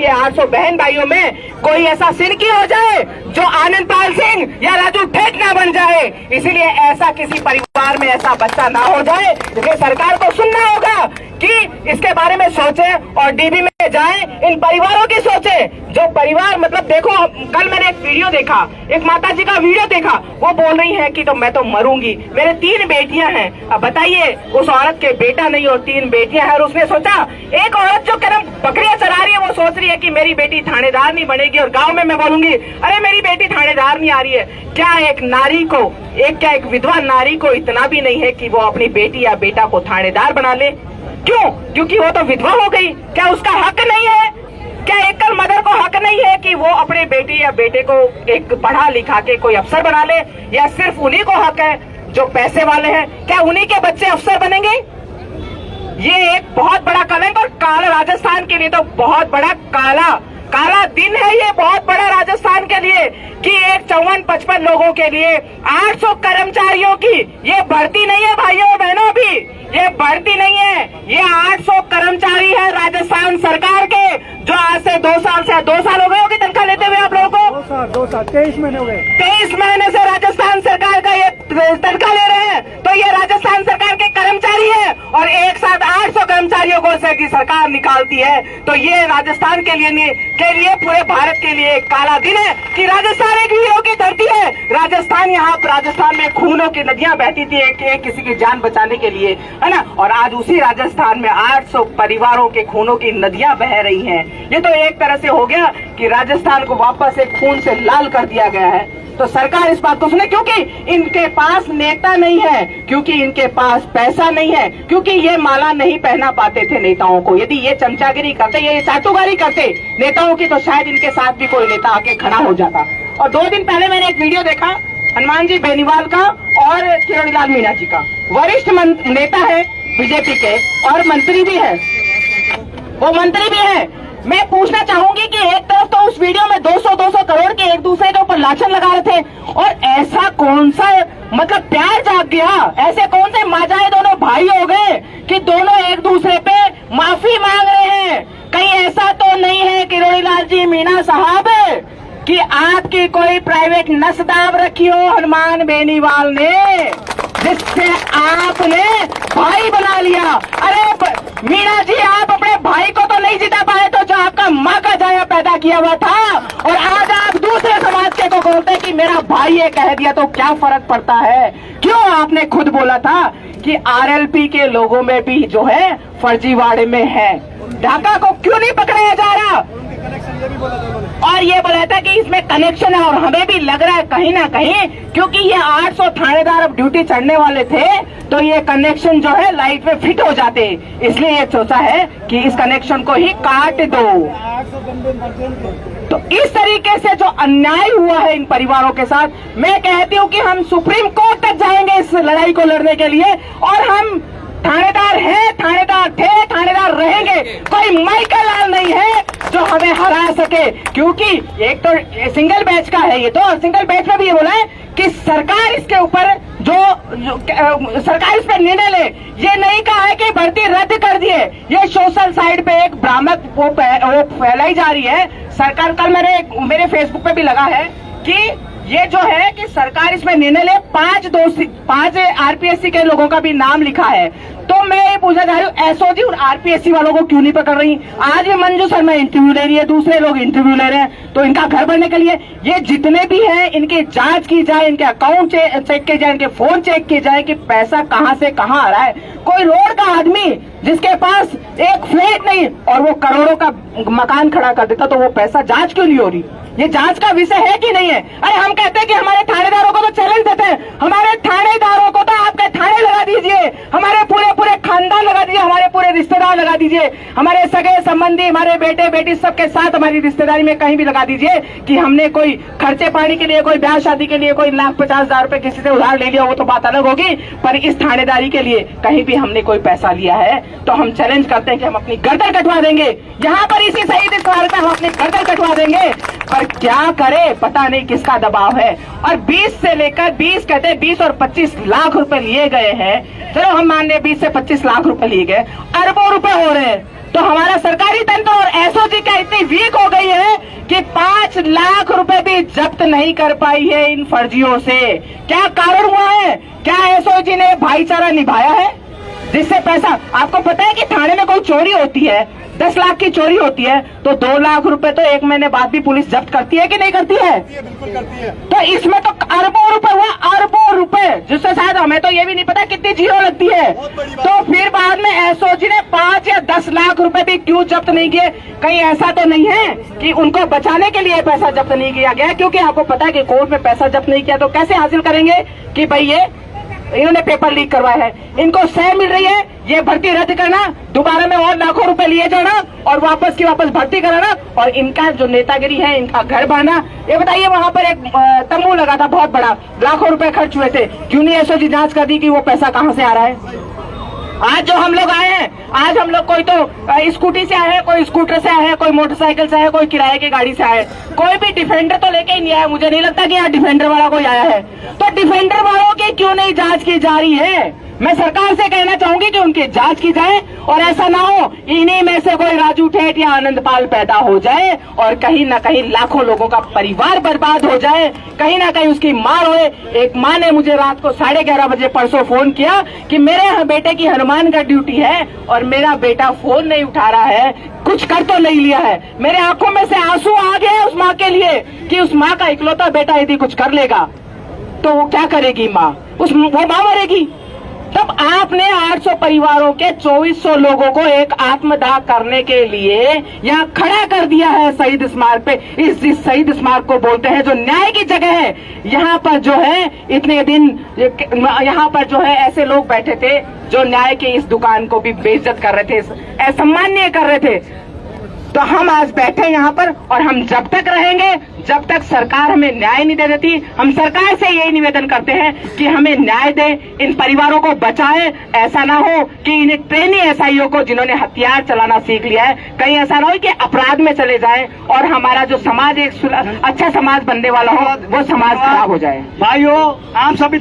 ये 800 बहन भाइयों में कोई ऐसा सिरकी हो जाए जो आनंद पाल सिंह या राजू ठेठ ना बन जाए। इसीलिए ऐसा किसी परिवार में ऐसा बच्चा ना हो जाए। इसलिए सरकार को सुनना होगा कि इसके बारे में सोचे और डीबी में जाए, इन परिवारों की सोचे जो परिवार, मतलब देखो कल मैंने एक वीडियो देखा, एक माता जी का वीडियो देखा, वो बोल रही है कि तो मैं तो मरूंगी, मेरे 3 बेटियां हैं। अब बताइए उस औरत के बेटा नहीं और 3 बेटियां हैं, और उसने सोचा, एक औरत जो कर्म बकरियां चरा रही है वो सोच रही है कि मेरी बेटी थानेदार नहीं बनेगी, और गाँव में मैं बोलूंगी अरे मेरी बेटी थानेदार नहीं आ रही है। क्या एक नारी को, एक विधवा नारी को इतना भी नहीं है कि वो अपनी बेटी या बेटा को थानेदार बना ले? क्यों? क्योंकि वो तो विधवा हो गई। क्या उसका हक नहीं है? क्या एकल मदर को हक नहीं है कि वो अपने बेटी या बेटे को एक पढ़ा लिखा के कोई अफसर बना ले? या सिर्फ उन्हीं को हक है जो पैसे वाले हैं? क्या उन्हीं के बच्चे अफसर बनेंगे? ये एक बहुत बड़ा कलंक और काला, राजस्थान के लिए तो बहुत बड़ा काला दिन है ये, बहुत बड़ा राजस्थान के लिए कि एक 54-55 लोगों के लिए 800 कर्मचारियों की ये भर्ती नहीं है भाइयों बहनों, भी ये भर्ती नहीं है, ये 800 कर्मचारी है राजस्थान सरकार के, जो आज से 2 साल हो गए होगी तनख्वाह लेते हुए आप लोगों को। 2 साल 23 महीने हो गए। 23 महीने से राजस्थान सरकार का ये तनख्वाह ले रहे हैं, तो ये राजस्थान सरकार के कर्मचारी है, और एक साथ 800 कर्मचारियों को से सरकार निकालती है। तो ये राजस्थान के लिए पूरे भारत के लिए एक काला दिन है कि राजस्थान एक वीरों की धरती है। राजस्थान में खूनों की नदियां बहती थी एक किसी की जान बचाने के लिए, है ना, और आज उसी राजस्थान में 800 परिवारों के खूनों की नदियां बह रही हैं। ये तो एक तरह से हो गया कि राजस्थान को वापस एक खून से लाल कर दिया गया है। तो सरकार इस बात को सुने, क्योंकि इनके पास नेता नहीं है, क्योंकि इनके पास पैसा नहीं है, क्योंकि ये माला नहीं पहना पाते थे नेताओं को। यदि ये चमचागिरी करते, ये चाटुकारी करते नेताओं की, तो शायद इनके साथ भी कोई नेता आके खड़ा हो जाता। और 2 दिन पहले मैंने एक वीडियो देखा हनुमान जी बेनीवाल का और किरोड़ीलाल मीणा जी का। वरिष्ठ नेता है बीजेपी के और मंत्री भी है, वो मंत्री भी है। मैं पूछना चाहूंगी कि एक तरफ तो उस वीडियो में 200 करोड़ के एक दूसरे के ऊपर लाछन लगा रहे थे, और ऐसा कौन सा मतलब प्यार जाग गया, ऐसे कौन से माजाए दोनों भाई हो गए कि दोनों एक दूसरे पे माफी मांग रहे हैं? कहीं ऐसा तो नहीं है किरोड़ीलाल जी मीणा साहब कि आपकी कोई प्राइवेट नस दाब रखी हो हनुमान बेनीवाल ने, जिससे आपने भाई बना लिया? अरे मीणा जी, आप अपने भाई को तो नहीं जिता पाए, तो जो आपका माँ का जाया पैदा किया हुआ था, और आज आप दूसरे समाज के को बोलते कि मेरा भाई ये कह दिया, तो क्या फर्क पड़ता है? क्यों आपने खुद बोला था कि आरएलपी के लोगों में भी जो है फर्जीवाड़े में है, ढाका को क्यों नहीं पकड़ाया जा रहा? और ये बोला था कि इसमें कनेक्शन है, और हमें भी लग रहा है कहीं ना कहीं, क्योंकि ये 800 थानेदार अब ड्यूटी चढ़ने वाले थे, तो ये कनेक्शन जो है लाइट में फिट हो जाते, इसलिए ये सोचा है कि इस कनेक्शन को ही काट दो। तो इस तरीके से जो अन्याय हुआ है इन परिवारों के साथ, मैं कहती हूँ कि हम सुप्रीम कोर्ट तक जाएंगे इस लड़ाई को लड़ने के लिए, और हम थानेदार हैं, थानेदार थे, थानेदार रहेंगे। कोई माइकल लाल नहीं है जो हमें हरा सके, क्योंकि एक तो सिंगल बैच का है ये, तो सिंगल बैच में भी ये बोला है कि सरकार इसके ऊपर सरकार इस पर निर्णय ले। ये नहीं कहा है कि भर्ती रद्द कर दिए। ये सोशल साइड पे एक भ्रामक वो फैलाई जा रही है सरकार। कल मेरे फेसबुक पे भी लगा है कि ये जो है कि सरकार इसमें निर्णय ले, 5 आरपीएससी के लोगों का भी नाम लिखा है। तो मैं ये पूछना चाह रही हूँ, एसओजी और आरपीएससी वालों को क्यों नहीं पकड़ रही? आज भी मंजू शर्मा इंटरव्यू ले रही है, दूसरे लोग इंटरव्यू ले रहे हैं, तो इनका घर भरने के लिए ये जितने भी हैं इनकी जांच की जाए, इनके अकाउंट चेक किए जाए, इनके फोन चेक किए जाए कि पैसा कहाँ से कहाँ आ रहा है। कोई रोड का आदमी जिसके पास एक फ्लैट नहीं और वो करोड़ों का मकान खड़ा कर देता, तो वो पैसा जांच क्यों नहीं हो रही? ये जांच का विषय है कि नहीं है? अरे हम कहते हैं कि हमारे थानेदारों को तो चैलेंज देते हैं, हमारे थानेदारों को तो आपके थाने लगा दीजिए, हमारे पूरे खानदान लगा दीजिए, हमारे पूरे रिश्तेदार लगा दीजिए, हमारे सगे संबंधी, हमारे बेटे बेटी सबके साथ हमारी रिश्तेदारी में कहीं भी लगा दीजिए कि हमने कोई खर्चे पानी के लिए, कोई ब्याह शादी के लिए कोई 1,50,000 रुपए किसी से उधार ले लिया, वो तो बात अलग होगी, पर इस थानेदारी के लिए कहीं भी हमने कोई पैसा लिया है तो हम चैलेंज करते हैं कि हम अपनी गर्दन कटवा देंगे। यहाँ पर इसी शहीद स्मारक में हम अपनी गर्दन कटवा देंगे, पर क्या करे पता नहीं किसका दबाव है। और 20 से लेकर 20 कहते हैं 20 और 25 लाख रुपए लिए गए हैं, चलो हम मान लें 20 से 25 लाख रुपए लिए गए, अरबों रुपए हो रहे हैं। तो हमारा सरकारी तंत्र और एसओजी क्या इतनी वीक 5 लाख रुपए भी जब्त नहीं कर पाई है इन फर्जियों से। क्या कारण हुआ है? क्या एसओजी ने भाईचारा निभाया है जिससे पैसा? आपको पता है कि थाने में कोई चोरी होती है, 10 लाख की चोरी होती है तो 2 लाख रुपए तो 1 महीने बाद भी पुलिस जब्त करती है कि नहीं करती है? बिल्कुल करती है। तो इसमें तो अरबों रुपए हुआ, अरबों रुपए, जिससे शायद हमें तो ये भी नहीं पता कितनी जीरो लगती है। तो फिर बाद में एसओजी ने 5 या 10 लाख रुपए भी क्यों जब्त नहीं किए? कहीं ऐसा तो नहीं है कि उनको बचाने के लिए पैसा जब्त नहीं किया गया? क्योंकि आपको पता है कि कोर्ट में पैसा जब्त नहीं किया तो कैसे हासिल करेंगे कि भाई ये इन्होंने पेपर लीक करवाया है, इनको सह मिल रही है, ये भर्ती रद्द करना, दोबारा में और लाखों रुपए लिए जाना और वापस की वापस भर्ती कराना और इनका जो नेतागिरी है, इनका घर बना। ये बताइए वहां पर एक तंबू लगा था बहुत बड़ा, लाखों रुपए खर्च हुए थे, क्यों नहीं एसओजी जांच कर दी कि वो पैसा कहां से आ रहा है? आज जो हम लोग आए हैं, आज हम लोग कोई तो स्कूटी से आए हैं, कोई स्कूटर से आए हैं, कोई मोटरसाइकिल से आए, कोई किराए की गाड़ी से आए, कोई भी डिफेंडर तो लेके ही नहीं आया। मुझे नहीं लगता कि यहाँ डिफेंडर वाला कोई आया है। तो डिफेंडर वालों की क्यों नहीं जांच की जा रही है? मैं सरकार से कहना चाहूंगी कि उनकी जांच की जाए और ऐसा ना हो इन्हीं में से कोई राजू ठेठ या आनंदपाल पैदा हो जाए और कहीं ना कहीं लाखों लोगों का परिवार बर्बाद हो जाए, कहीं ना कहीं उसकी मार होए। एक माँ ने मुझे रात को 11:30 बजे परसों फोन किया कि मेरे बेटे की हनुमानगढ़ ड्यूटी है और मेरा बेटा फोन नहीं उठा रहा है, कुछ कर तो नहीं लिया है। मेरे आंखों में से आंसू आ गए उस माँ के लिए कि उस माँ का इकलौता बेटा यदि कुछ कर लेगा तो वो क्या करेगी माँ? वो माँ मरेगी। तब आपने 800 परिवारों के 2400 लोगों को एक आत्मदाह करने के लिए यहाँ खड़ा कर दिया है शहीद स्मारक पे। इस शहीद स्मारक को बोलते हैं जो न्याय की जगह है। यहाँ पर जो है इतने दिन यहाँ पर जो है ऐसे लोग बैठे थे जो न्याय की इस दुकान को भी बेइज्जत कर रहे थे, असम्मान्य कर रहे थे। तो हम आज बैठे यहाँ पर और हम जब तक रहेंगे जब तक सरकार हमें न्याय नहीं दे देती। हम सरकार से यही निवेदन करते हैं कि हमें न्याय दे, इन परिवारों को बचाए। ऐसा ना हो कि इन्हें ट्रेनी एसआईओ को जिन्होंने हथियार चलाना सीख लिया है, कहीं ऐसा ना हो कि अपराध में चले जाए और हमारा जो समाज एक अच्छा समाज बनने वाला हो वो समाज खराब हो जाए। भाइयों, आप सभी